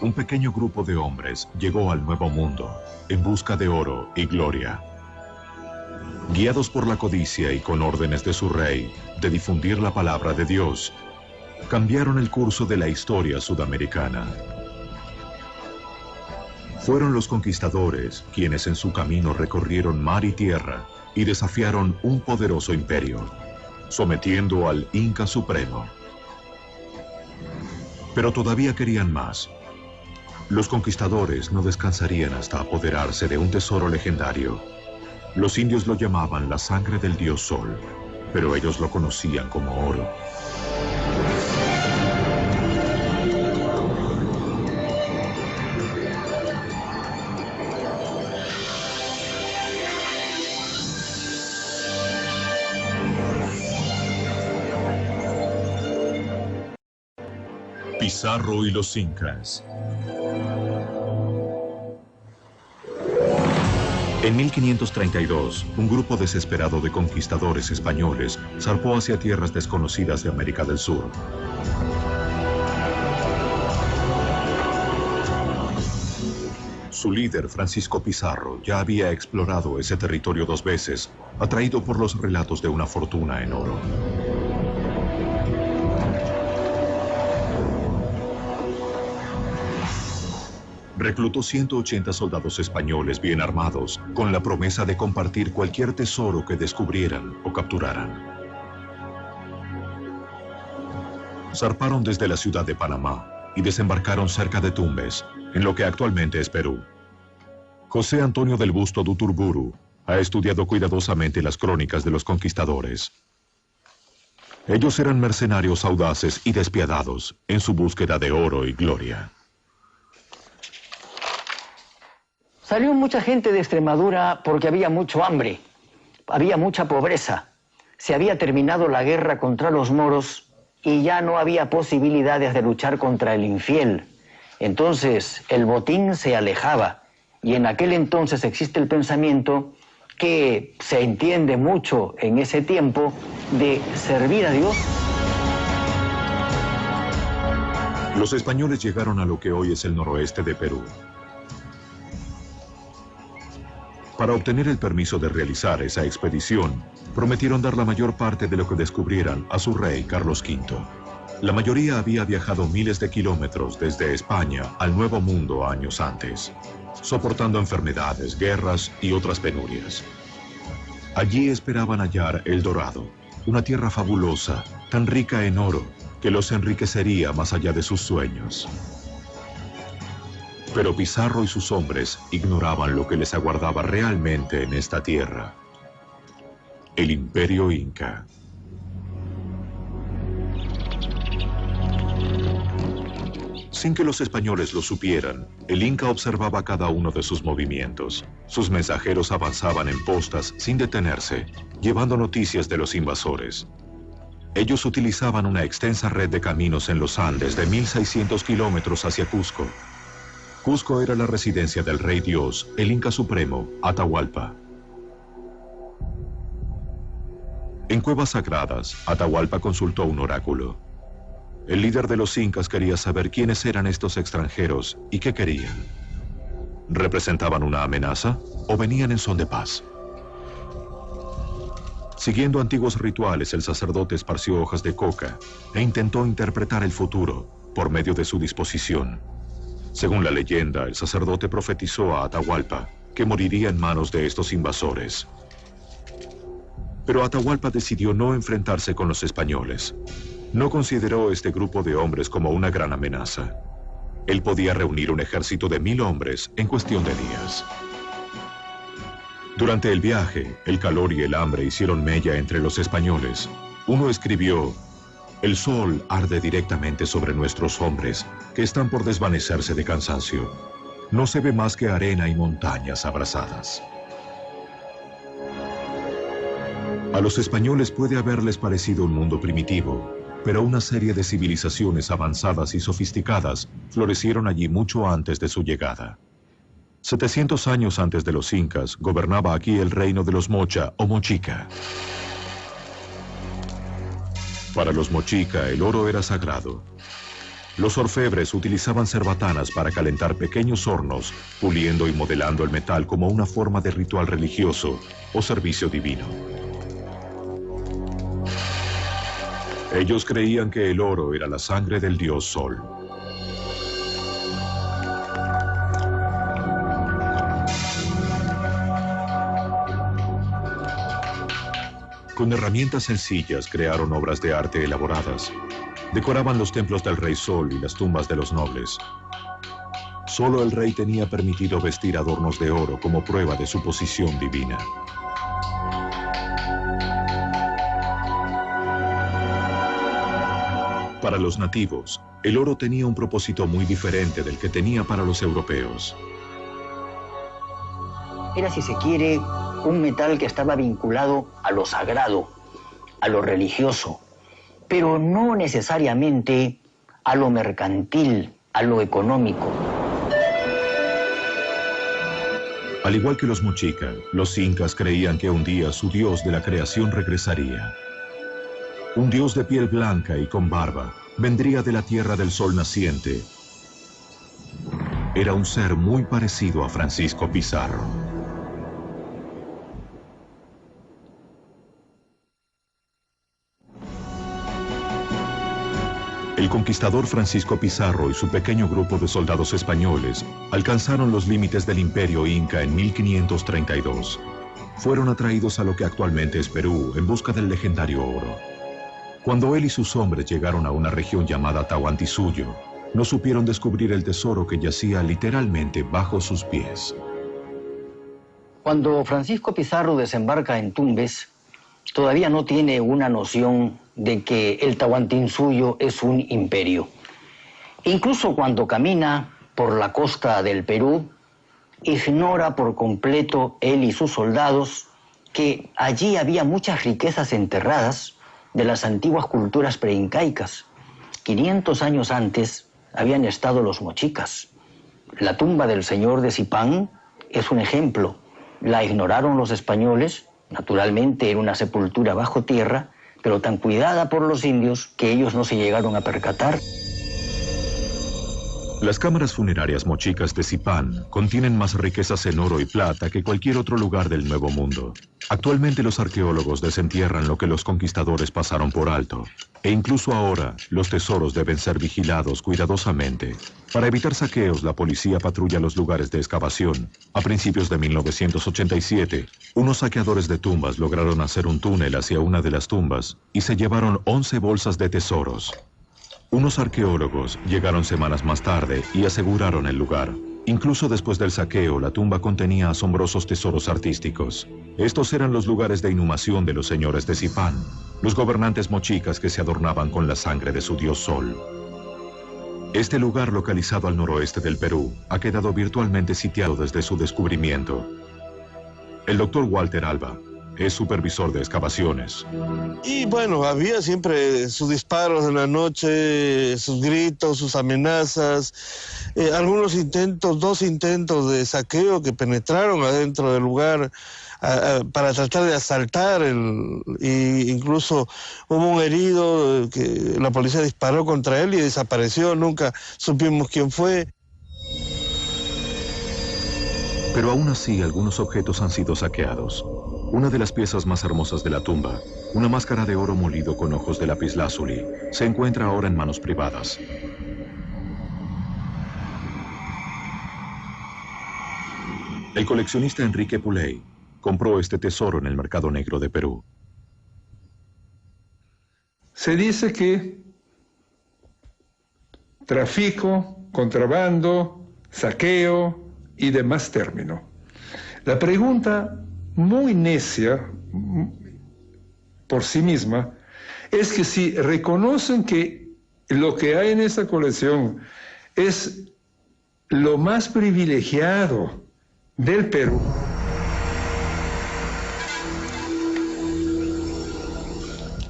un pequeño grupo de hombres llegó al Nuevo Mundo en busca de oro y gloria. Guiados por la codicia y con órdenes de su rey de difundir la palabra de Dios, cambiaron el curso de la historia sudamericana. Fueron los conquistadores quienes en su camino recorrieron mar y tierra y desafiaron un poderoso imperio, sometiendo al Inca Supremo. Pero todavía querían más. Los conquistadores no descansarían hasta apoderarse de un tesoro legendario. Los indios lo llamaban la sangre del dios Sol, pero ellos lo conocían como oro. Pizarro y los incas. En 1532, un grupo desesperado de conquistadores españoles zarpó hacia tierras desconocidas de América del Sur. Su líder, Francisco Pizarro, ya había explorado ese territorio 2 veces, atraído por los relatos de una fortuna en oro. Reclutó 180 soldados españoles bien armados, con la promesa de compartir cualquier tesoro que descubrieran o capturaran. Zarparon desde la ciudad de Panamá y desembarcaron cerca de Tumbes, en lo que actualmente es Perú. José Antonio del Busto de Uturburu ha estudiado cuidadosamente las crónicas de los conquistadores. Ellos eran mercenarios audaces y despiadados en su búsqueda de oro y gloria. Salió mucha gente de Extremadura porque había mucho hambre, había mucha pobreza. Se había terminado la guerra contra los moros y ya no había posibilidades de luchar contra el infiel. Entonces el botín se alejaba y en aquel entonces existe el pensamiento que se entiende mucho en ese tiempo de servir a Dios. Los españoles llegaron a lo que hoy es el noroeste de Perú. Para obtener el permiso de realizar esa expedición, prometieron dar la mayor parte de lo que descubrieran a su rey Carlos V. La mayoría había viajado miles de kilómetros desde España al Nuevo Mundo años antes, soportando enfermedades, guerras y otras penurias. Allí esperaban hallar El Dorado, una tierra fabulosa, tan rica en oro, que los enriquecería más allá de sus sueños. Pero Pizarro y sus hombres ignoraban lo que les aguardaba realmente en esta tierra: el Imperio Inca. Sin que los españoles lo supieran, el Inca observaba cada uno de sus movimientos. Sus mensajeros avanzaban en postas sin detenerse, llevando noticias de los invasores. Ellos utilizaban una extensa red de caminos en los Andes de 1600 kilómetros hacia Cusco. Cusco era la residencia del rey Dios, el Inca Supremo, Atahualpa. En cuevas sagradas, Atahualpa consultó un oráculo. El líder de los incas quería saber quiénes eran estos extranjeros y qué querían. ¿Representaban una amenaza o venían en son de paz? Siguiendo antiguos rituales, el sacerdote esparció hojas de coca e intentó interpretar el futuro por medio de su disposición. Según la leyenda, el sacerdote profetizó a Atahualpa que moriría en manos de estos invasores. Pero Atahualpa decidió no enfrentarse con los españoles. No consideró este grupo de hombres como una gran amenaza. Él podía reunir un ejército de 1000 hombres en cuestión de días. Durante el viaje, el calor y el hambre hicieron mella entre los españoles. Uno escribió: «El sol arde directamente sobre nuestros hombres, que están por desvanecerse de cansancio. No se ve más que arena y montañas abrasadas». A los españoles puede haberles parecido un mundo primitivo, pero una serie de civilizaciones avanzadas y sofisticadas florecieron allí mucho antes de su llegada. 700 años antes de los incas, gobernaba aquí el reino de los Mocha o Mochica. Para los Mochica, el oro era sagrado. Los orfebres utilizaban cerbatanas para calentar pequeños hornos, puliendo y modelando el metal como una forma de ritual religioso o servicio divino. Ellos creían que el oro era la sangre del dios Sol. Con herramientas sencillas crearon obras de arte elaboradas. Decoraban los templos del rey Sol y las tumbas de los nobles. Solo el rey tenía permitido vestir adornos de oro como prueba de su posición divina. Para los nativos, el oro tenía un propósito muy diferente del que tenía para los europeos. Era, si se quiere, un metal que estaba vinculado a lo sagrado, a lo religioso, pero no necesariamente a lo mercantil, a lo económico. Al igual que los mochica, los incas creían que un día su dios de la creación regresaría. Un dios de piel blanca y con barba vendría de la tierra del sol naciente. Era un ser muy parecido a Francisco Pizarro. El conquistador Francisco Pizarro y su pequeño grupo de soldados españoles alcanzaron los límites del Imperio Inca en 1532. Fueron atraídos a lo que actualmente es Perú en busca del legendario oro. Cuando él y sus hombres llegaron a una región llamada Tahuantinsuyo, no supieron descubrir el tesoro que yacía literalmente bajo sus pies. Cuando Francisco Pizarro desembarca en Tumbes, todavía no tiene una noción de que el Tahuantinsuyo es un imperio. Incluso cuando camina por la costa del Perú, ignora por completo él y sus soldados que allí había muchas riquezas enterradas de las antiguas culturas preincaicas. 500 años antes habían estado los mochicas. La tumba del señor de Zipán es un ejemplo. La ignoraron los españoles. Naturalmente era una sepultura bajo tierra, pero tan cuidada por los indios que ellos no se llegaron a percatar. Las cámaras funerarias mochicas de Zipán contienen más riquezas en oro y plata que cualquier otro lugar del Nuevo Mundo. Actualmente los arqueólogos desentierran lo que los conquistadores pasaron por alto. E incluso ahora, los tesoros deben ser vigilados cuidadosamente. Para evitar saqueos, la policía patrulla los lugares de excavación. A principios de 1987, unos saqueadores de tumbas lograron hacer un túnel hacia una de las tumbas y se llevaron 11 bolsas de tesoros. Unos arqueólogos llegaron semanas más tarde y aseguraron el lugar. Incluso después del saqueo, la tumba contenía asombrosos tesoros artísticos. Estos eran los lugares de inhumación de los señores de Zipán, los gobernantes mochicas que se adornaban con la sangre de su dios Sol. Este lugar, localizado al noroeste del Perú, ha quedado virtualmente sitiado desde su descubrimiento. El doctor Walter Alba es supervisor de excavaciones. Y bueno, había siempre sus disparos en la noche, sus gritos, sus amenazas, algunos intentos, 2 intentos de saqueo que penetraron adentro del lugar para tratar de asaltar, y incluso hubo un herido que la policía disparó contra él y desapareció, nunca supimos quién fue. Pero aún así, algunos objetos han sido saqueados. Una de las piezas más hermosas de la tumba, una máscara de oro molido con ojos de lapislázuli, se encuentra ahora en manos privadas. El coleccionista Enrique Puley compró este tesoro en el mercado negro de Perú. Se dice que tráfico, contrabando, saqueo y demás términos. La pregunta muy necia por sí misma es que si reconocen que lo que hay en esta colección es lo más privilegiado del Perú,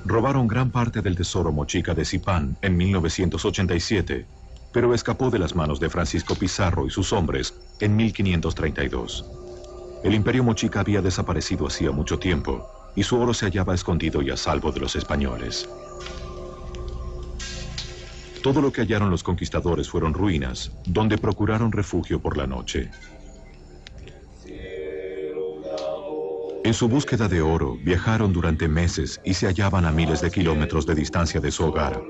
Robaron gran parte del tesoro mochica de Zipán en 1987, pero escapó de las manos de Francisco Pizarro y sus hombres en 1532. El imperio mochica había desaparecido hacía mucho tiempo y su oro se hallaba escondido y a salvo de los españoles. Todo lo que hallaron los conquistadores fueron ruinas, donde procuraron refugio por la noche. En su búsqueda de oro, viajaron durante meses y se hallaban a miles de kilómetros de distancia de su hogar.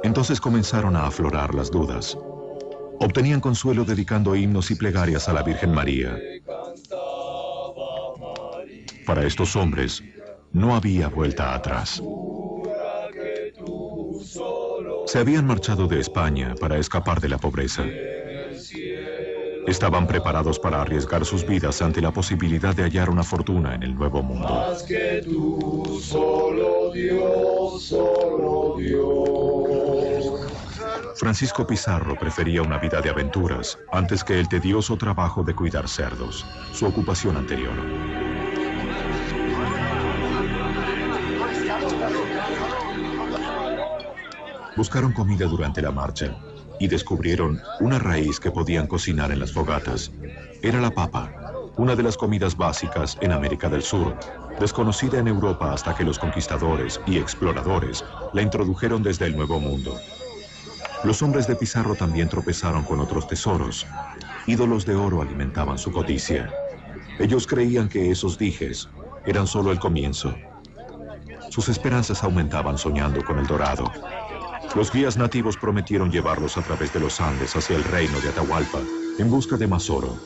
Entonces comenzaron a aflorar las dudas. Obtenían consuelo dedicando himnos y plegarias a la Virgen María. Para estos hombres, no había vuelta atrás. Se habían marchado de España para escapar de la pobreza. Estaban preparados para arriesgar sus vidas ante la posibilidad de hallar una fortuna en el Nuevo Mundo. Más que tú, solo Dios, solo Dios. Francisco Pizarro prefería una vida de aventuras antes que el tedioso trabajo de cuidar cerdos, su ocupación anterior. Buscaron comida durante la marcha y descubrieron una raíz que podían cocinar en las fogatas. Era la papa, una de las comidas básicas en América del Sur, desconocida en Europa hasta que los conquistadores y exploradores la introdujeron desde el Nuevo Mundo. Los hombres de Pizarro también tropezaron con otros tesoros. Ídolos de oro alimentaban su codicia. Ellos creían que esos dijes eran solo el comienzo. Sus esperanzas aumentaban soñando con el dorado. Los guías nativos prometieron llevarlos a través de los Andes hacia el reino de Atahualpa, en busca de más oro.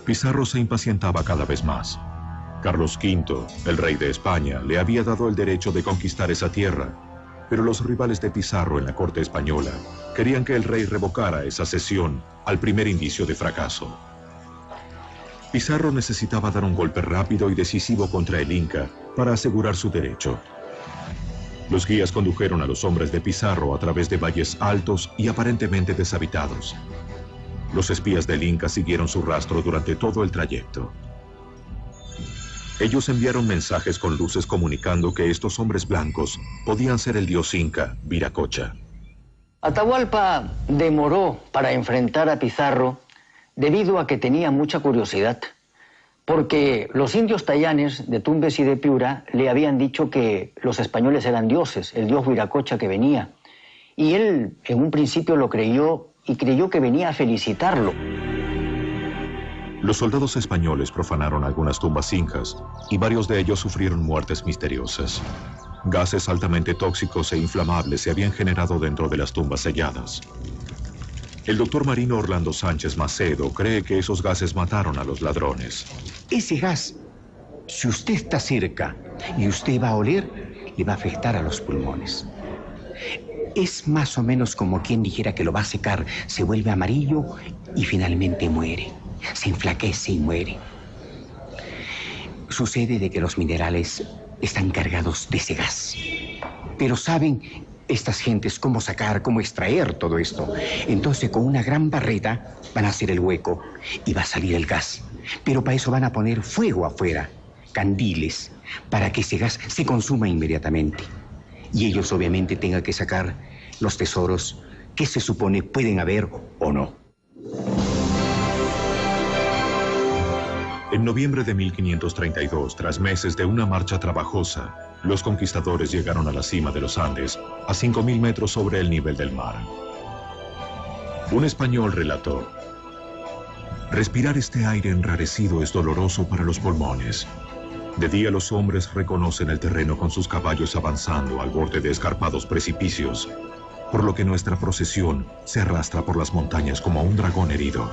Pizarro se impacientaba cada vez más. Carlos V, el rey de España, le había dado el derecho de conquistar esa tierra, pero los rivales de Pizarro en la corte española querían que el rey revocara esa cesión al primer indicio de fracaso. Pizarro necesitaba dar un golpe rápido y decisivo contra el Inca para asegurar su derecho. Los guías condujeron a los hombres de Pizarro a través de valles altos y aparentemente deshabitados. Los espías del Inca siguieron su rastro durante todo el trayecto. Ellos enviaron mensajes con luces comunicando que estos hombres blancos podían ser el dios Inca, Viracocha. Atahualpa demoró para enfrentar a Pizarro debido a que tenía mucha curiosidad, porque los indios tayanes de Tumbes y de Piura le habían dicho que los españoles eran dioses, el dios Viracocha que venía. Y él en un principio lo creyó y creyó que venía a felicitarlo. Los soldados españoles profanaron algunas tumbas incas y varios de ellos sufrieron muertes misteriosas. Gases altamente tóxicos e inflamables se habían generado dentro de las tumbas selladas. El doctor marino Orlando Sánchez Macedo cree que esos gases mataron a los ladrones. Ese gas, si usted está cerca y usted va a oler, le va a afectar a los pulmones. Es más o menos como quien dijera que lo va a secar, se vuelve amarillo y finalmente muere. Se enflaquece y muere. Sucede de que los minerales están cargados de ese gas. Pero saben estas gentes cómo sacar, cómo extraer todo esto. Entonces con una gran barreta van a hacer el hueco y va a salir el gas. Pero para eso van a poner fuego afuera, candiles, para que ese gas se consuma inmediatamente. Y ellos obviamente tengan que sacar los tesoros que se supone pueden haber o no. En noviembre de 1532, tras meses de una marcha trabajosa, los conquistadores llegaron a la cima de los Andes, a 5.000 metros sobre el nivel del mar. Un español relató: respirar este aire enrarecido es doloroso para los pulmones. De día los hombres reconocen el terreno con sus caballos avanzando al borde de escarpados precipicios, por lo que nuestra procesión se arrastra por las montañas como un dragón herido.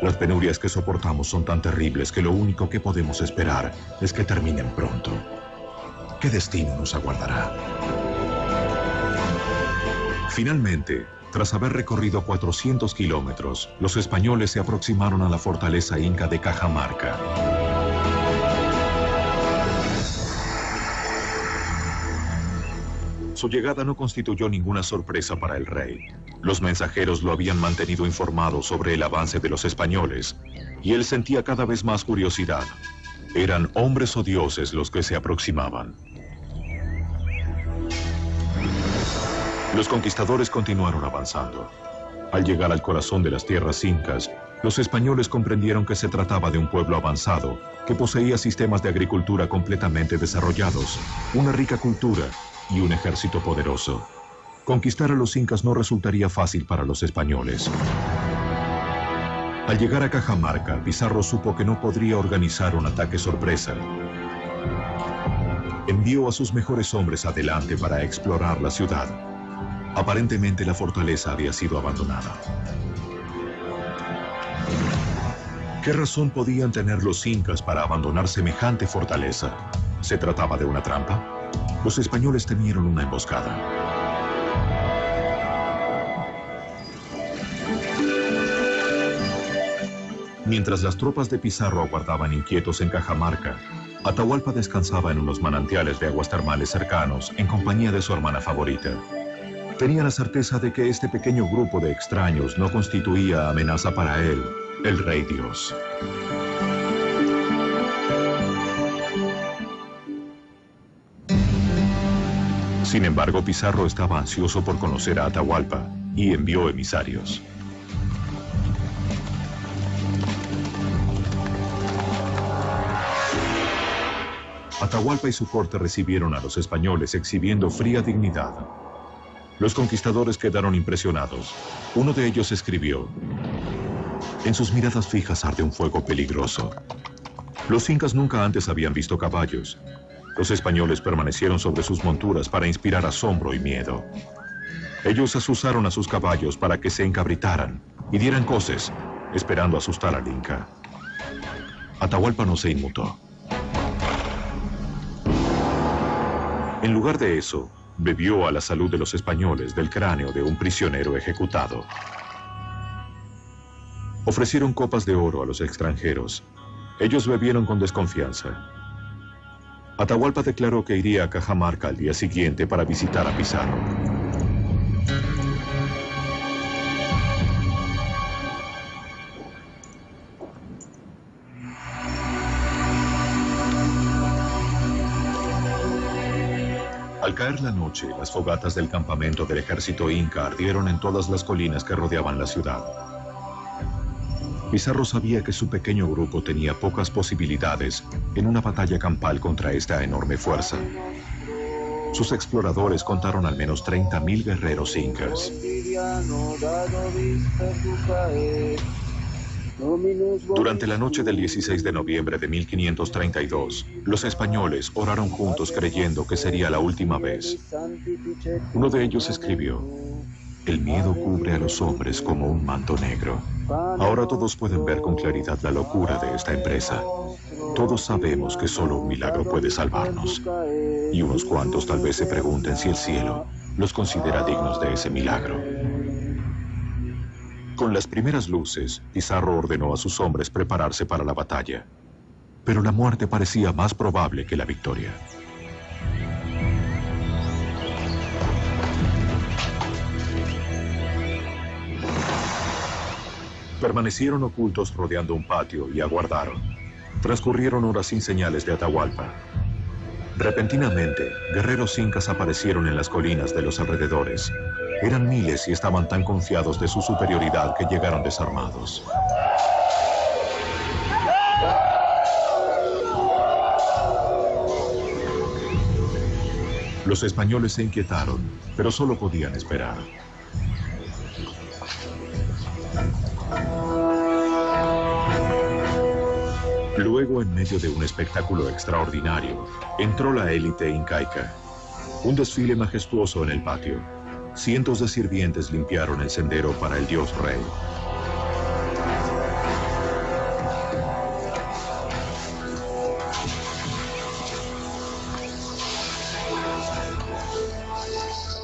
Las penurias que soportamos son tan terribles que lo único que podemos esperar es que terminen pronto. ¿Qué destino nos aguardará? Finalmente, tras haber recorrido 400 kilómetros, los españoles se aproximaron a la fortaleza inca de Cajamarca. Su llegada no constituyó ninguna sorpresa para el rey. Los mensajeros lo habían mantenido informado sobre el avance de los españoles, y él sentía cada vez más curiosidad. ¿Eran hombres o dioses los que se aproximaban? Los conquistadores continuaron avanzando. Al llegar al corazón de las tierras incas, los españoles comprendieron que se trataba de un pueblo avanzado, que poseía sistemas de agricultura completamente desarrollados, una rica cultura y un ejército poderoso. Conquistar a los incas no resultaría fácil para los españoles. Al llegar a Cajamarca, Pizarro supo que no podría organizar un ataque sorpresa. Envió a sus mejores hombres adelante para explorar la ciudad. Aparentemente la fortaleza había sido abandonada. ¿Qué razón podían tener los incas para abandonar semejante fortaleza? ¿Se trataba de una trampa? Los españoles temieron una emboscada. Mientras las tropas de Pizarro aguardaban inquietos en Cajamarca, Atahualpa descansaba en unos manantiales de aguas termales cercanos en compañía de su hermana favorita. Tenía la certeza de que este pequeño grupo de extraños no constituía amenaza para él, el Rey Dios. Sin embargo, Pizarro estaba ansioso por conocer a Atahualpa y envió emisarios. Atahualpa y su corte recibieron a los españoles exhibiendo fría dignidad. Los conquistadores quedaron impresionados. Uno de ellos escribió: en sus miradas fijas arde un fuego peligroso. Los incas nunca antes habían visto caballos. Los españoles permanecieron sobre sus monturas para inspirar asombro y miedo. Ellos asusaron a sus caballos para que se encabritaran y dieran coces, esperando asustar al inca. Atahualpa no se inmutó. En lugar de eso, bebió a la salud de los españoles del cráneo de un prisionero ejecutado. Ofrecieron copas de oro a los extranjeros. Ellos bebieron con desconfianza. Atahualpa declaró que iría a Cajamarca al día siguiente para visitar a Pizarro. Al caer la noche, las fogatas del campamento del ejército inca ardieron en todas las colinas que rodeaban la ciudad. Pizarro sabía que su pequeño grupo tenía pocas posibilidades en una batalla campal contra esta enorme fuerza. Sus exploradores contaron al menos 30.000 guerreros incas. Durante la noche del 16 de noviembre de 1532, los españoles oraron juntos creyendo que sería la última vez. Uno de ellos escribió: el miedo cubre a los hombres como un manto negro. Ahora todos pueden ver con claridad la locura de esta empresa. Todos sabemos que solo un milagro puede salvarnos. Y unos cuantos tal vez se pregunten si el cielo los considera dignos de ese milagro. Con las primeras luces, Pizarro ordenó a sus hombres prepararse para la batalla. Pero la muerte parecía más probable que la victoria. Permanecieron ocultos rodeando un patio y aguardaron. Transcurrieron horas sin señales de Atahualpa. Repentinamente, guerreros incas aparecieron en las colinas de los alrededores. Eran miles y estaban tan confiados de su superioridad que llegaron desarmados. Los españoles se inquietaron, pero solo podían esperar. Luego, en medio de un espectáculo extraordinario, entró la élite incaica. Un desfile majestuoso en el patio. Cientos de sirvientes limpiaron el sendero para el dios rey.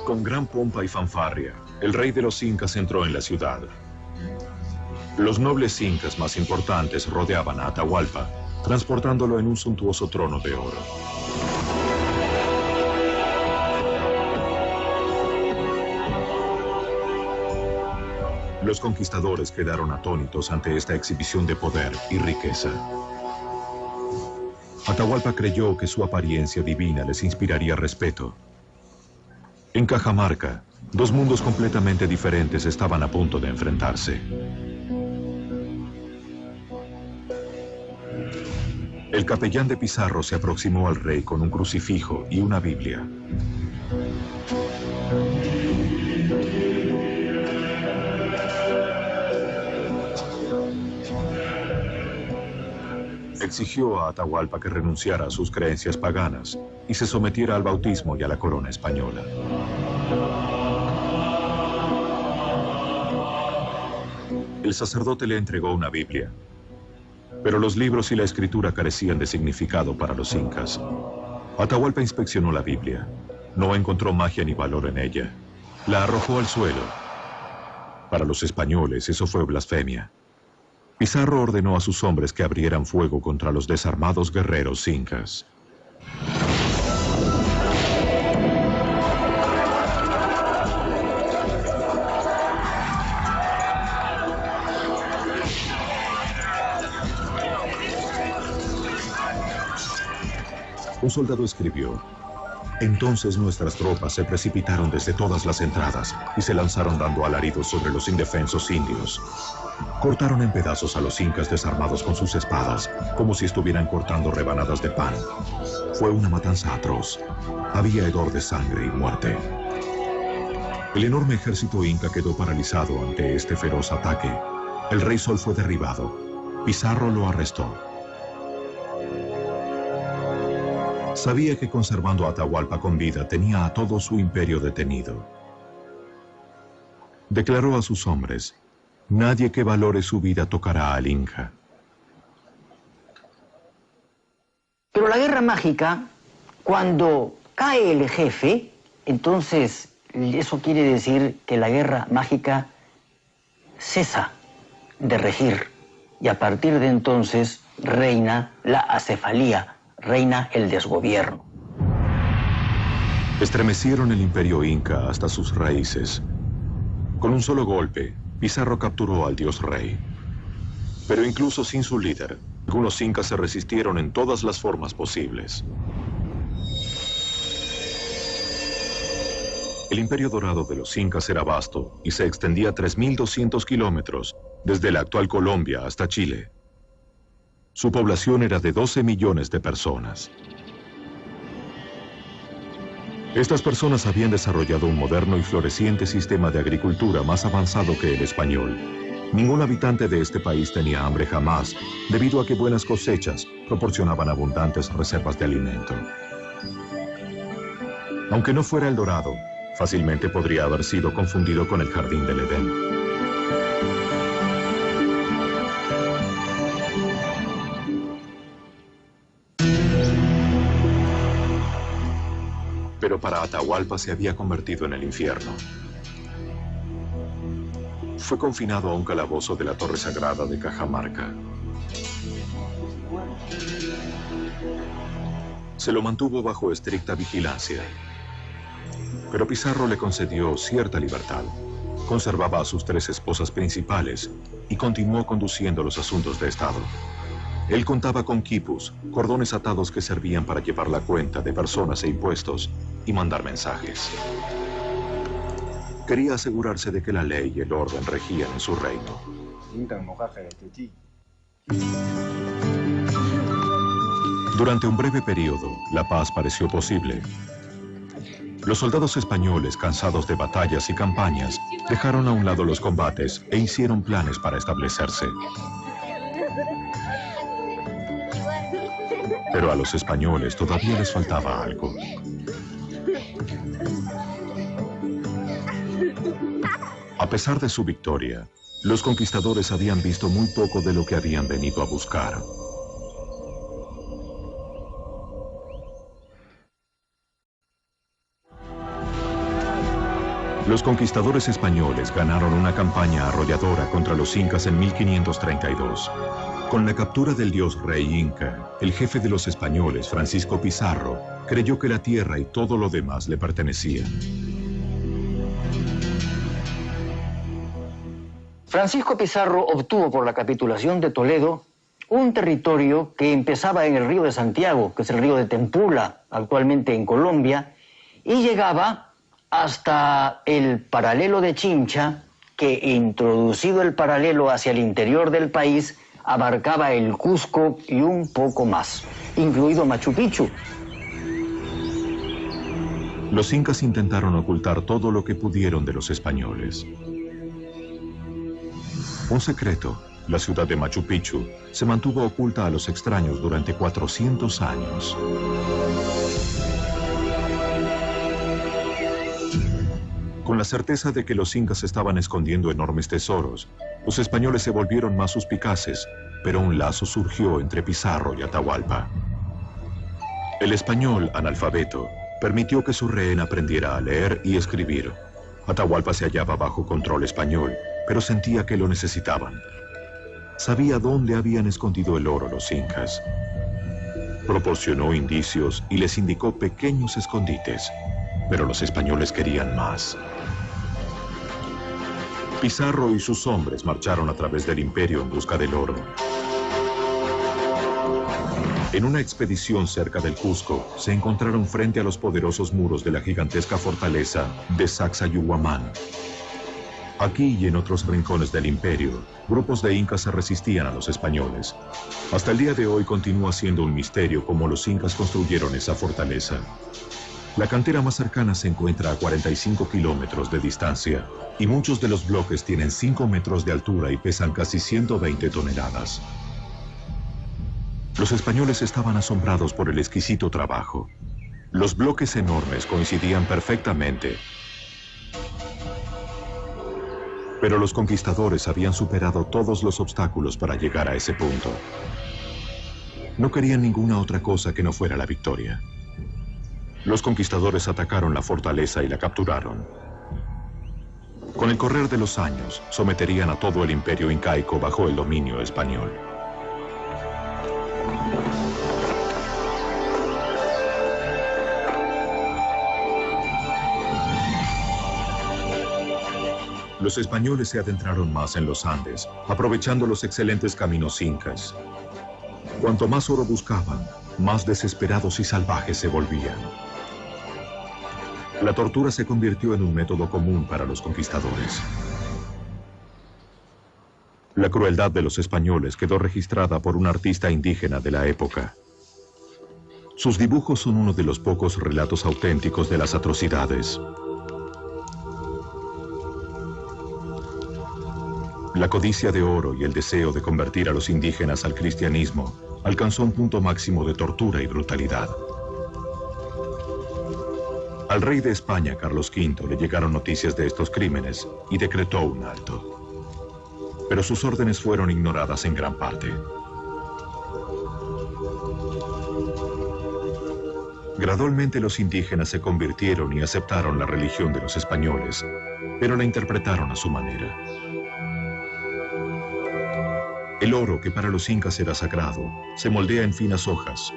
Con gran pompa y fanfarria, el rey de los incas entró en la ciudad. Los nobles incas más importantes rodeaban a Atahualpa, transportándolo en un suntuoso trono de oro. Los conquistadores quedaron atónitos ante esta exhibición de poder y riqueza. Atahualpa creyó que su apariencia divina les inspiraría respeto. En Cajamarca, dos mundos completamente diferentes estaban a punto de enfrentarse. El capellán de Pizarro se aproximó al rey con un crucifijo y una Biblia. Exigió a Atahualpa que renunciara a sus creencias paganas y se sometiera al bautismo y a la corona española. El sacerdote le entregó una Biblia, pero los libros y la escritura carecían de significado para los incas. Atahualpa inspeccionó la Biblia. No encontró magia ni valor en ella. La arrojó al suelo. Para los españoles eso fue blasfemia. Pizarro ordenó a sus hombres que abrieran fuego contra los desarmados guerreros incas. Un soldado escribió: entonces nuestras tropas se precipitaron desde todas las entradas y se lanzaron dando alaridos sobre los indefensos indios. Cortaron en pedazos a los incas desarmados con sus espadas, como si estuvieran cortando rebanadas de pan. Fue una matanza atroz. Había hedor de sangre y muerte. El enorme ejército inca quedó paralizado ante este feroz ataque. El rey Sol fue derribado. Pizarro lo arrestó. Sabía que conservando a Atahualpa con vida tenía a todo su imperio detenido. Declaró a sus hombres: nadie que valore su vida tocará al Inca. Pero la guerra mágica, cuando cae el jefe, entonces eso quiere decir que la guerra mágica cesa de regir. Y a partir de entonces reina la acefalía, reina el desgobierno. Estremecieron el imperio inca hasta sus raíces. Con un solo golpe, Pizarro capturó al dios rey. Pero incluso sin su líder, algunos incas se resistieron en todas las formas posibles. El imperio dorado de los incas era vasto y se extendía 3.200 kilómetros, desde la actual Colombia hasta Chile. Su población era de 12 millones de personas. Estas personas habían desarrollado un moderno y floreciente sistema de agricultura más avanzado que el español. Ningún habitante de este país tenía hambre jamás, debido a que buenas cosechas proporcionaban abundantes reservas de alimento. Aunque no fuera el Dorado, fácilmente podría haber sido confundido con el Jardín del Edén. Pero para Atahualpa se había convertido en el infierno. Fue confinado a un calabozo de la Torre Sagrada de Cajamarca. Se lo mantuvo bajo estricta vigilancia. Pero Pizarro le concedió cierta libertad. Conservaba a sus 3 esposas principales y continuó conduciendo los asuntos de Estado. Él contaba con quipus, cordones atados que servían para llevar la cuenta de personas e impuestos y mandar mensajes. Quería asegurarse de que la ley y el orden regían en su reino. Durante un breve periodo, la paz pareció posible. Los soldados españoles, cansados de batallas y campañas, dejaron a un lado los combates e hicieron planes para establecerse. Pero a los españoles todavía les faltaba algo. A pesar de su victoria, los conquistadores habían visto muy poco de lo que habían venido a buscar. Los conquistadores españoles ganaron una campaña arrolladora contra los incas en 1532. Con la captura del dios rey inca, el jefe de los españoles, Francisco Pizarro, creyó que la tierra y todo lo demás le pertenecían. Francisco Pizarro obtuvo por la capitulación de Toledo un territorio que empezaba en el río de Santiago, que es el río de Tempula, actualmente en Colombia, y llegaba hasta el paralelo de Chincha, que introducido el paralelo hacia el interior del país, abarcaba el Cusco y un poco más, incluido Machu Picchu. Los incas intentaron ocultar todo lo que pudieron de los españoles. Un secreto la ciudad de Machu Picchu se mantuvo oculta a los extraños durante 400 años. Con la certeza de que los incas estaban escondiendo enormes tesoros, los españoles se volvieron más suspicaces, pero un lazo surgió entre Pizarro y Atahualpa. El español, analfabeto, permitió que su rehén aprendiera a leer y escribir. Atahualpa se hallaba bajo control español, pero sentía que lo necesitaban. Sabía dónde habían escondido el oro los incas. Proporcionó indicios y les indicó pequeños escondites, pero los españoles querían más. Pizarro y sus hombres marcharon a través del imperio en busca del oro. En una expedición cerca del Cusco, se encontraron frente a los poderosos muros de la gigantesca fortaleza de Sacsayhuamán. Aquí y en otros rincones del imperio, grupos de incas se resistían a los españoles. Hasta el día de hoy continúa siendo un misterio cómo los incas construyeron esa fortaleza. La cantera más cercana se encuentra a 45 kilómetros de distancia y muchos de los bloques tienen 5 metros de altura y pesan casi 120 toneladas. Los españoles estaban asombrados por el exquisito trabajo. Los bloques enormes coincidían perfectamente. Pero los conquistadores habían superado todos los obstáculos para llegar a ese punto. No querían ninguna otra cosa que no fuera la victoria. Los conquistadores atacaron la fortaleza y la capturaron. Con el correr de los años, someterían a todo el imperio incaico bajo el dominio español. Los españoles se adentraron más en los Andes, aprovechando los excelentes caminos incas. Cuanto más oro buscaban, más desesperados y salvajes se volvían. La tortura se convirtió en un método común para los conquistadores. La crueldad de los españoles quedó registrada por un artista indígena de la época. Sus dibujos son uno de los pocos relatos auténticos de las atrocidades. La codicia de oro y el deseo de convertir a los indígenas al cristianismo alcanzó un punto máximo de tortura y brutalidad. Al rey de España, Carlos V, le llegaron noticias de estos crímenes y decretó un alto. Pero sus órdenes fueron ignoradas en gran parte. Gradualmente los indígenas se convirtieron y aceptaron la religión de los españoles, pero la interpretaron a su manera. El oro, que para los incas era sagrado, se moldea en finas hojas.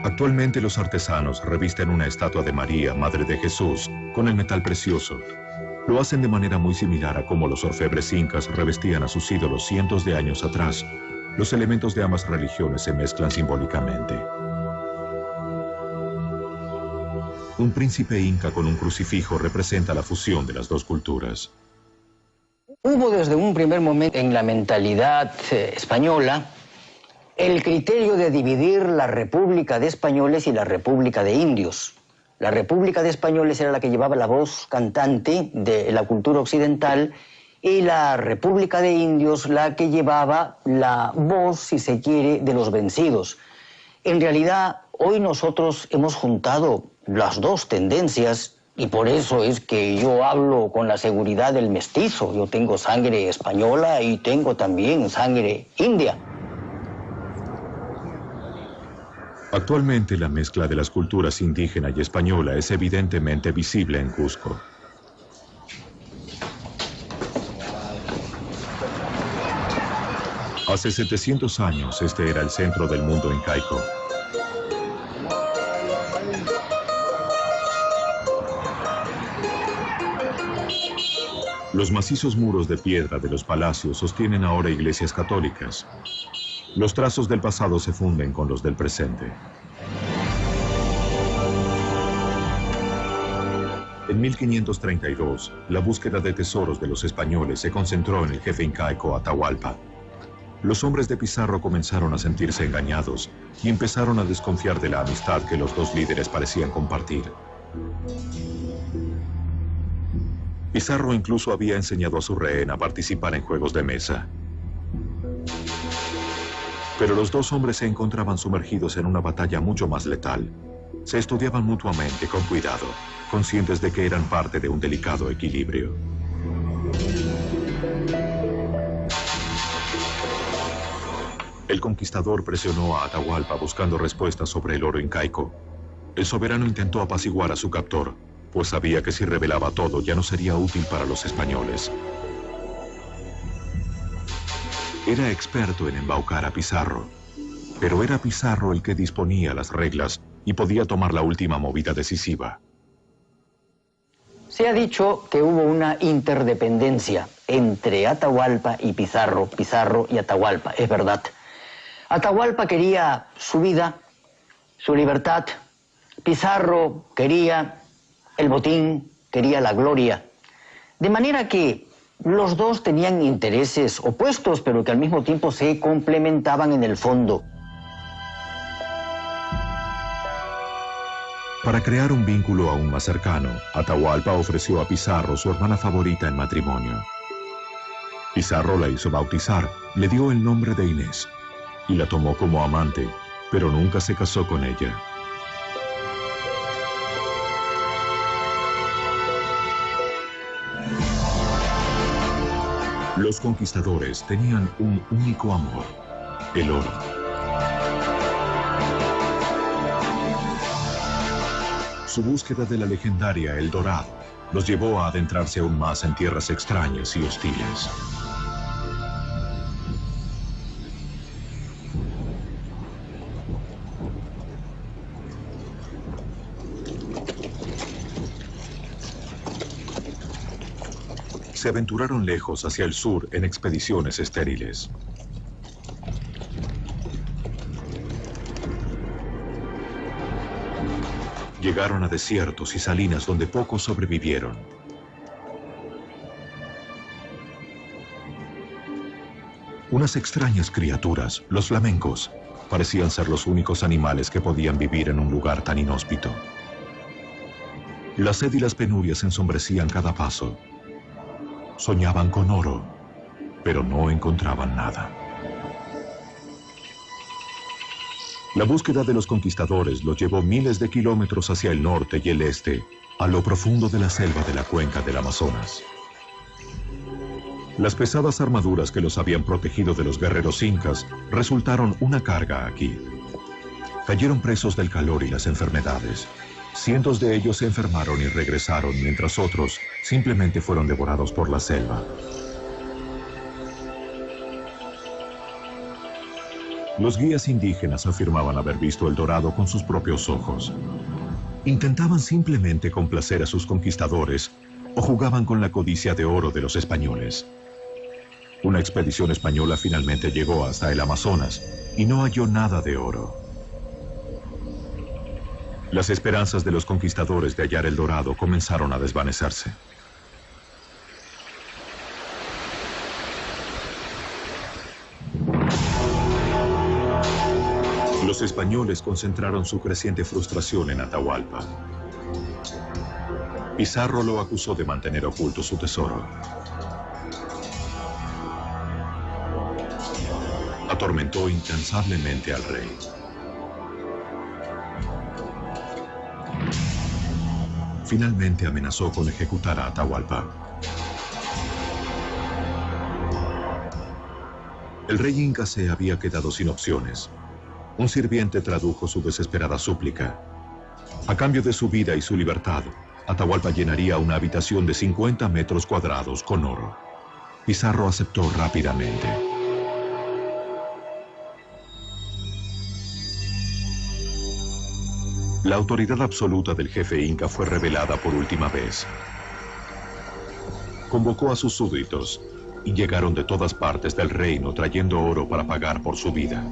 Actualmente los artesanos revisten una estatua de María, Madre de Jesús, con el metal precioso. Lo hacen de manera muy similar a como los orfebres incas revestían a sus ídolos cientos de años atrás. Los elementos de ambas religiones se mezclan simbólicamente. Un príncipe inca con un crucifijo representa la fusión de las dos culturas. Hubo desde un primer momento en la mentalidad española el criterio de dividir la República de Españoles y la República de Indios. La República de Españoles era la que llevaba la voz cantante de la cultura occidental y la República de Indios la que llevaba la voz, si se quiere, de los vencidos. En realidad, hoy nosotros hemos juntado las dos tendencias. Y por eso es que yo hablo con la seguridad del mestizo. Yo tengo sangre española y tengo también sangre india. Actualmente la mezcla de las culturas indígena y española es evidentemente visible en Cusco. Hace 700 años este era el centro del mundo incaico. Los macizos muros de piedra de los palacios sostienen ahora iglesias católicas. Los trazos del pasado se funden con los del presente. En 1532, la búsqueda de tesoros de los españoles se concentró en el jefe incaico Atahualpa. Los hombres de Pizarro comenzaron a sentirse engañados y empezaron a desconfiar de la amistad que los dos líderes parecían compartir. Pizarro incluso había enseñado a su rehén a participar en juegos de mesa. Pero los dos hombres se encontraban sumergidos en una batalla mucho más letal. Se estudiaban mutuamente con cuidado, conscientes de que eran parte de un delicado equilibrio. El conquistador presionó a Atahualpa buscando respuestas sobre el oro incaico. El soberano intentó apaciguar a su captor, pues sabía que si revelaba todo ya no sería útil para los españoles. Era experto en embaucar a Pizarro, pero era Pizarro el que disponía las reglas y podía tomar la última movida decisiva. Se ha dicho que hubo una interdependencia entre Atahualpa y Pizarro, Pizarro y Atahualpa, es verdad. Atahualpa quería su vida, su libertad. Pizarro quería el botín, quería la gloria. De manera que los dos tenían intereses opuestos, pero que al mismo tiempo se complementaban en el fondo. Para crear un vínculo aún más cercano, Atahualpa ofreció a Pizarro su hermana favorita en matrimonio. Pizarro la hizo bautizar, le dio el nombre de Inés y la tomó como amante, pero nunca se casó con ella. Los conquistadores tenían un único amor, el oro. Su búsqueda de la legendaria El Dorado los llevó a adentrarse aún más en tierras extrañas y hostiles. Se aventuraron lejos hacia el sur en expediciones estériles. Llegaron a desiertos y salinas donde pocos sobrevivieron. Unas extrañas criaturas, los flamencos, parecían ser los únicos animales que podían vivir en un lugar tan inhóspito. La sed y las penurias ensombrecían cada paso. Soñaban con oro, pero no encontraban nada. La búsqueda de los conquistadores los llevó miles de kilómetros hacia el norte y el este, a lo profundo de la selva de la cuenca del Amazonas. Las pesadas armaduras que los habían protegido de los guerreros incas resultaron una carga aquí. Cayeron presos del calor y las enfermedades. Cientos de ellos se enfermaron y regresaron, mientras otros simplemente fueron devorados por la selva. Los guías indígenas afirmaban haber visto el dorado con sus propios ojos. Intentaban simplemente complacer a sus conquistadores o jugaban con la codicia de oro de los españoles. Una expedición española finalmente llegó hasta el Amazonas y no halló nada de oro. Las esperanzas de los conquistadores de hallar el dorado comenzaron a desvanecerse. Los españoles concentraron su creciente frustración en Atahualpa. Pizarro lo acusó de mantener oculto su tesoro. Atormentó incansablemente al rey. Finalmente amenazó con ejecutar a Atahualpa. El rey inca se había quedado sin opciones. Un sirviente tradujo su desesperada súplica. A cambio de su vida y su libertad, Atahualpa llenaría una habitación de 50 metros cuadrados con oro. Pizarro aceptó rápidamente. La autoridad absoluta del jefe inca fue revelada por última vez. Convocó a sus súbditos y llegaron de todas partes del reino trayendo oro para pagar por su vida.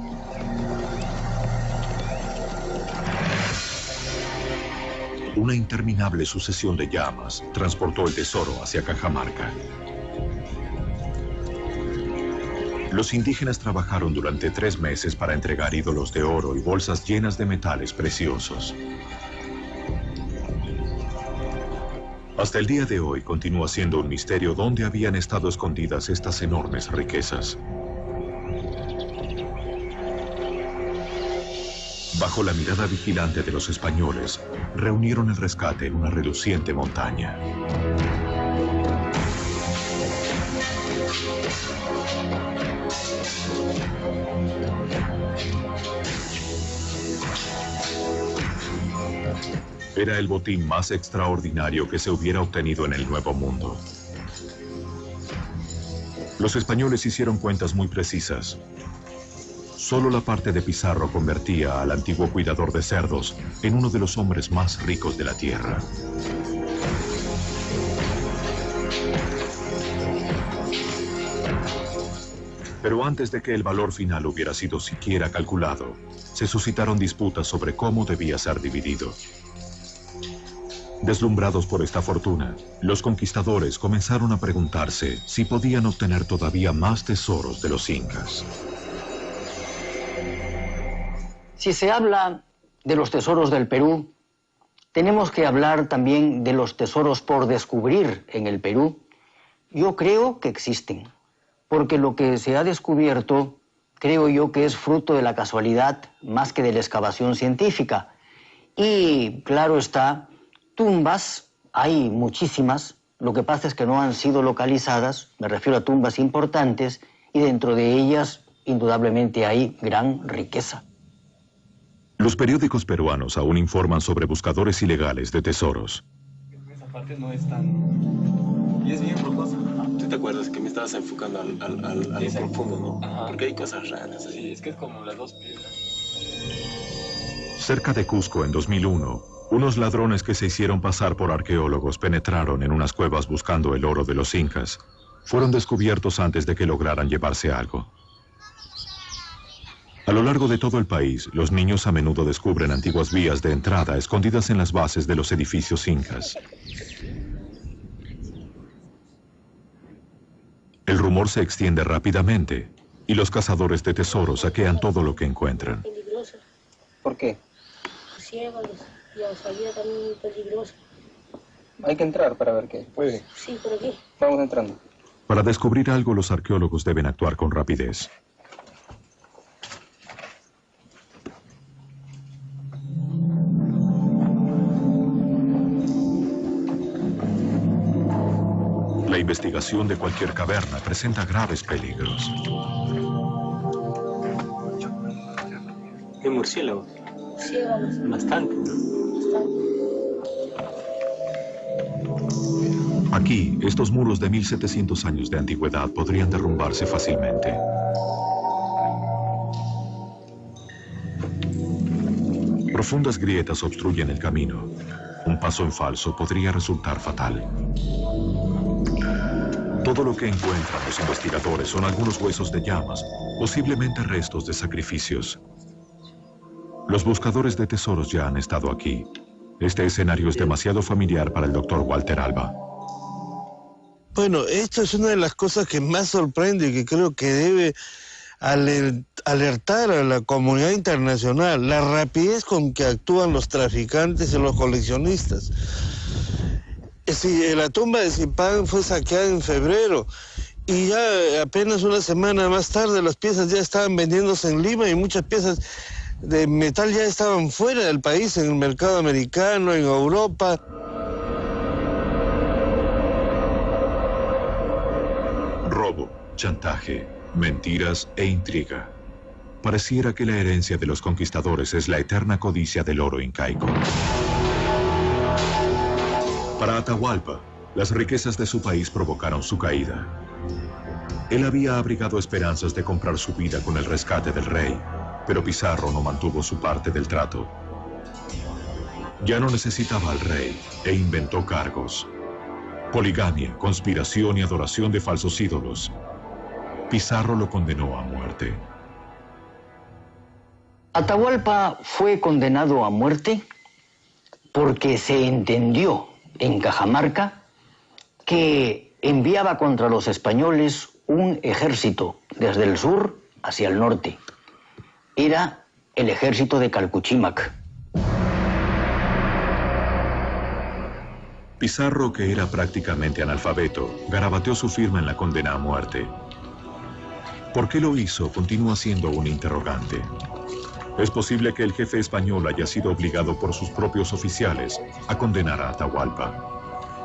Una interminable sucesión de llamas transportó el tesoro hacia Cajamarca. Los indígenas trabajaron durante 3 meses para entregar ídolos de oro y bolsas llenas de metales preciosos. Hasta el día de hoy continúa siendo un misterio dónde habían estado escondidas estas enormes riquezas. Bajo la mirada vigilante de los españoles, reunieron el rescate en una reluciente montaña. Era el botín más extraordinario que se hubiera obtenido en el Nuevo Mundo. Los españoles hicieron cuentas muy precisas. Solo la parte de Pizarro convertía al antiguo cuidador de cerdos en uno de los hombres más ricos de la tierra. Pero antes de que el valor final hubiera sido siquiera calculado, se suscitaron disputas sobre cómo debía ser dividido. Deslumbrados por esta fortuna, los conquistadores comenzaron a preguntarse si podían obtener todavía más tesoros de los incas. Si se habla de los tesoros del Perú, tenemos que hablar también de los tesoros por descubrir en el Perú. Yo creo que existen, porque lo que se ha descubierto, creo yo que es fruto de la casualidad más que de la excavación científica. Y claro está, tumbas, hay muchísimas, lo que pasa es que no han sido localizadas, me refiero a tumbas importantes, y dentro de ellas, indudablemente, hay gran riqueza. Los periódicos peruanos aún informan sobre buscadores ilegales de tesoros. Esa parte no es tan... Y es bien rocosa. ¿Tú te acuerdas que me estabas enfocando a lo profundo, no? Ajá. Porque hay cosas raras así. Sí, es que es como las dos piedras. Cerca de Cusco, en 2001, unos ladrones que se hicieron pasar por arqueólogos penetraron en unas cuevas buscando el oro de los incas. Fueron descubiertos antes de que lograran llevarse algo. A lo largo de todo el país, los niños a menudo descubren antiguas vías de entrada escondidas en las bases de los edificios incas. El rumor se extiende rápidamente y los cazadores de tesoros saquean todo lo que encuentran. Peligroso. ¿Por qué? Ciegos, la salida también es peligrosa. Hay que entrar para ver qué. ¿Puede? Sí, por aquí. Vamos entrando. Para descubrir algo, los arqueólogos deben actuar con rapidez. La investigación de cualquier caverna presenta graves peligros. ¿Hay murciélagos? Ciegos. Bastante, ¿no? Aquí, estos muros de 1700 años de antigüedad podrían derrumbarse fácilmente. Profundas grietas obstruyen el camino. Un paso en falso podría resultar fatal. Todo lo que encuentran los investigadores son algunos huesos de llamas, posiblemente restos de sacrificios. Los buscadores de tesoros ya han estado aquí. Este escenario es demasiado familiar para el doctor Walter Alba. Bueno, esto es una de las cosas que más sorprende y que creo que debe alertar a la comunidad internacional, la rapidez con que actúan los traficantes y los coleccionistas. Sí, la tumba de Zipán fue saqueada en febrero y ya apenas una semana más tarde las piezas ya estaban vendiéndose en Lima y muchas piezas de metal ya estaban fuera del país, en el mercado americano, en Europa. Robo, chantaje, mentiras e intriga. Pareciera que la herencia de los conquistadores es la eterna codicia del oro incaico. Para Atahualpa, las riquezas de su país provocaron su caída. Él había abrigado esperanzas de comprar su vida con el rescate del rey, pero Pizarro no mantuvo su parte del trato. Ya no necesitaba al rey e inventó cargos. Poligamia, conspiración y adoración de falsos ídolos. Pizarro lo condenó a muerte. Atahualpa fue condenado a muerte porque se entendió en Cajamarca que enviaba contra los españoles un ejército desde el sur hacia el norte. Era el ejército de Calcuchímac. Pizarro, que era prácticamente analfabeto, garabateó su firma en la condena a muerte. ¿Por qué lo hizo? Continúa siendo un interrogante. Es posible que el jefe español haya sido obligado por sus propios oficiales a condenar a Atahualpa.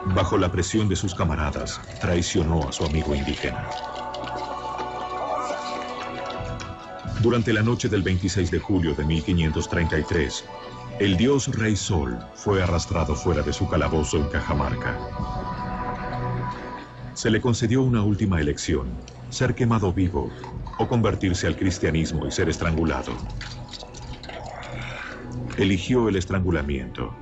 Bajo la presión de sus camaradas, traicionó a su amigo indígena. Durante la noche del 26 de julio de 1533, el dios Rey Sol fue arrastrado fuera de su calabozo en Cajamarca. Se le concedió una última elección: ser quemado vivo o convertirse al cristianismo y ser estrangulado. Eligió el estrangulamiento.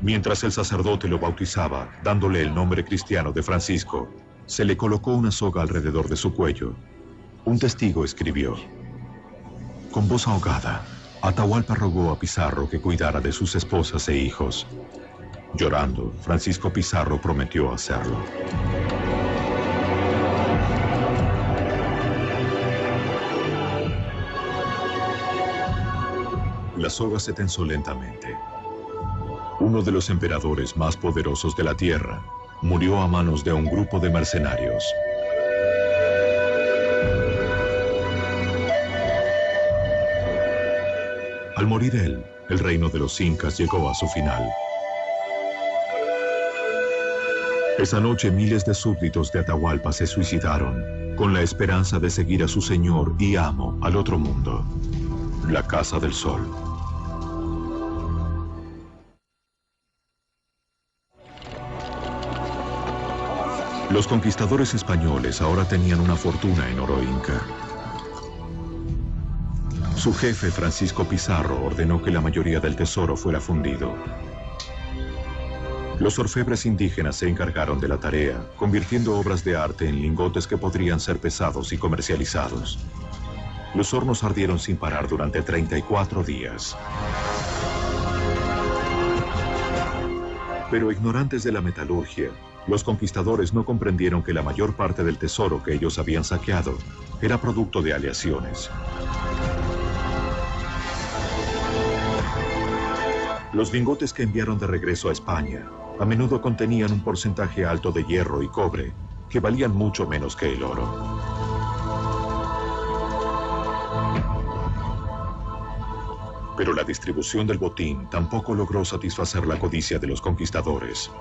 Mientras el sacerdote lo bautizaba, dándole el nombre cristiano de Francisco, se le colocó una soga alrededor de su cuello. Un testigo escribió: con voz ahogada, Atahualpa rogó a Pizarro que cuidara de sus esposas e hijos. Llorando, Francisco Pizarro prometió hacerlo. La soga se tensó lentamente. Uno de los emperadores más poderosos de la tierra murió a manos de un grupo de mercenarios. Al morir él, el reino de los incas llegó a su final. Esa noche miles de súbditos de Atahualpa se suicidaron, con la esperanza de seguir a su señor y amo al otro mundo, la Casa del Sol. Los conquistadores españoles ahora tenían una fortuna en oro inca. Su jefe, Francisco Pizarro, ordenó que la mayoría del tesoro fuera fundido. Los orfebres indígenas se encargaron de la tarea, convirtiendo obras de arte en lingotes que podrían ser pesados y comercializados. Los hornos ardieron sin parar durante 34 días. Pero ignorantes de la metalurgia, los conquistadores no comprendieron que la mayor parte del tesoro que ellos habían saqueado era producto de aleaciones. Los lingotes que enviaron de regreso a España a menudo contenían un porcentaje alto de hierro y cobre, que valían mucho menos que el oro. Pero la distribución del botín tampoco logró satisfacer la codicia de los conquistadores.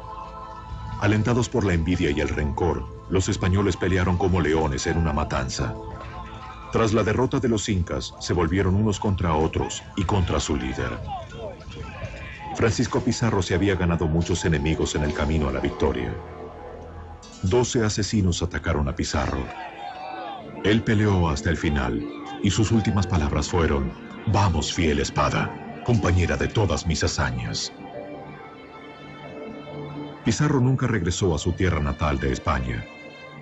Alentados por la envidia y el rencor, los españoles pelearon como leones en una matanza. Tras la derrota de los incas, se volvieron unos contra otros y contra su líder. Francisco Pizarro se había ganado muchos enemigos en el camino a la victoria. 12 asesinos atacaron a Pizarro. Él peleó hasta el final, y sus últimas palabras fueron: «Vamos, fiel espada, compañera de todas mis hazañas». Pizarro nunca regresó a su tierra natal de España.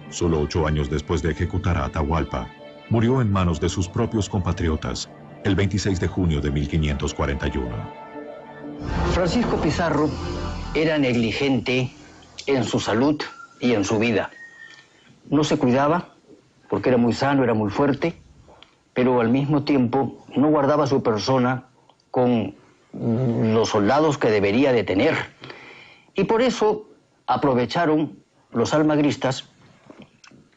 Solo 8 años después de ejecutar a Atahualpa, murió en manos de sus propios compatriotas, el 26 de junio de 1541. Francisco Pizarro era negligente en su salud y en su vida. No se cuidaba porque era muy sano, era muy fuerte, pero al mismo tiempo no guardaba su persona con los soldados que debería de tener. Y por eso aprovecharon los almagristas,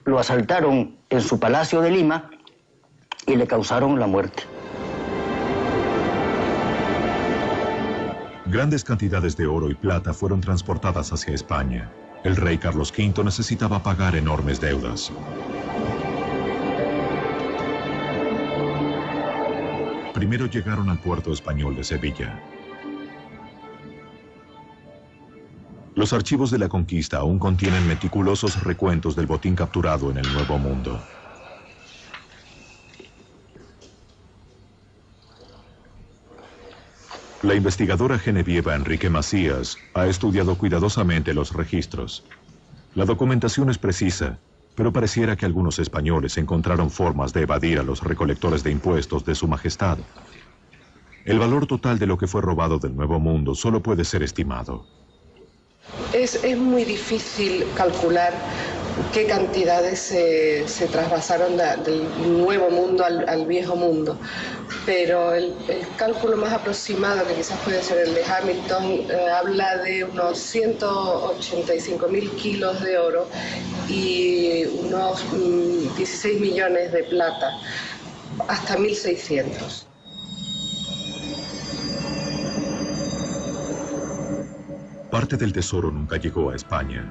lo asaltaron en su palacio de Lima y le causaron la muerte. Grandes cantidades de oro y plata fueron transportadas hacia España. El rey Carlos V necesitaba pagar enormes deudas. Primero llegaron al puerto español de Sevilla. Los archivos de la conquista aún contienen meticulosos recuentos del botín capturado en el Nuevo Mundo. La investigadora genevieva Enrique Macías ha estudiado cuidadosamente los registros. La documentación es precisa, pero pareciera que algunos españoles encontraron formas de evadir a los recolectores de impuestos de su majestad. El valor total de lo que fue robado del Nuevo Mundo solo puede ser estimado. Es muy difícil calcular qué cantidades se trasvasaron del Nuevo Mundo al Viejo Mundo, pero el cálculo más aproximado, que quizás puede ser el de Hamilton, habla de unos 185.000 kilos de oro y unos 16 millones de plata, hasta 1.600. Parte del tesoro nunca llegó a España.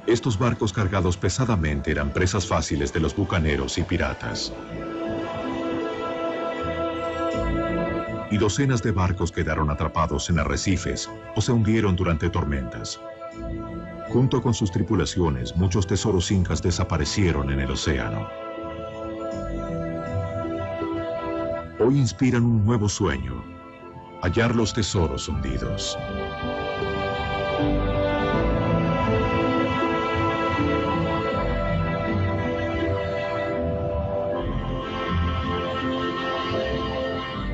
Estos barcos cargados pesadamente eran presas fáciles de los bucaneros y piratas. Y docenas de barcos quedaron atrapados en arrecifes o se hundieron durante tormentas. Junto con sus tripulaciones, muchos tesoros incas desaparecieron en el océano. Hoy inspiran un nuevo sueño: hallar los tesoros hundidos.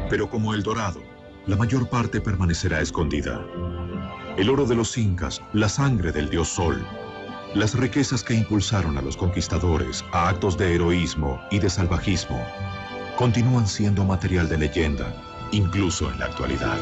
Pero como el dorado, la mayor parte permanecerá escondida. El oro de los incas, la sangre del dios Sol, las riquezas que impulsaron a los conquistadores a actos de heroísmo y de salvajismo, continúan siendo material de leyenda, incluso en la actualidad.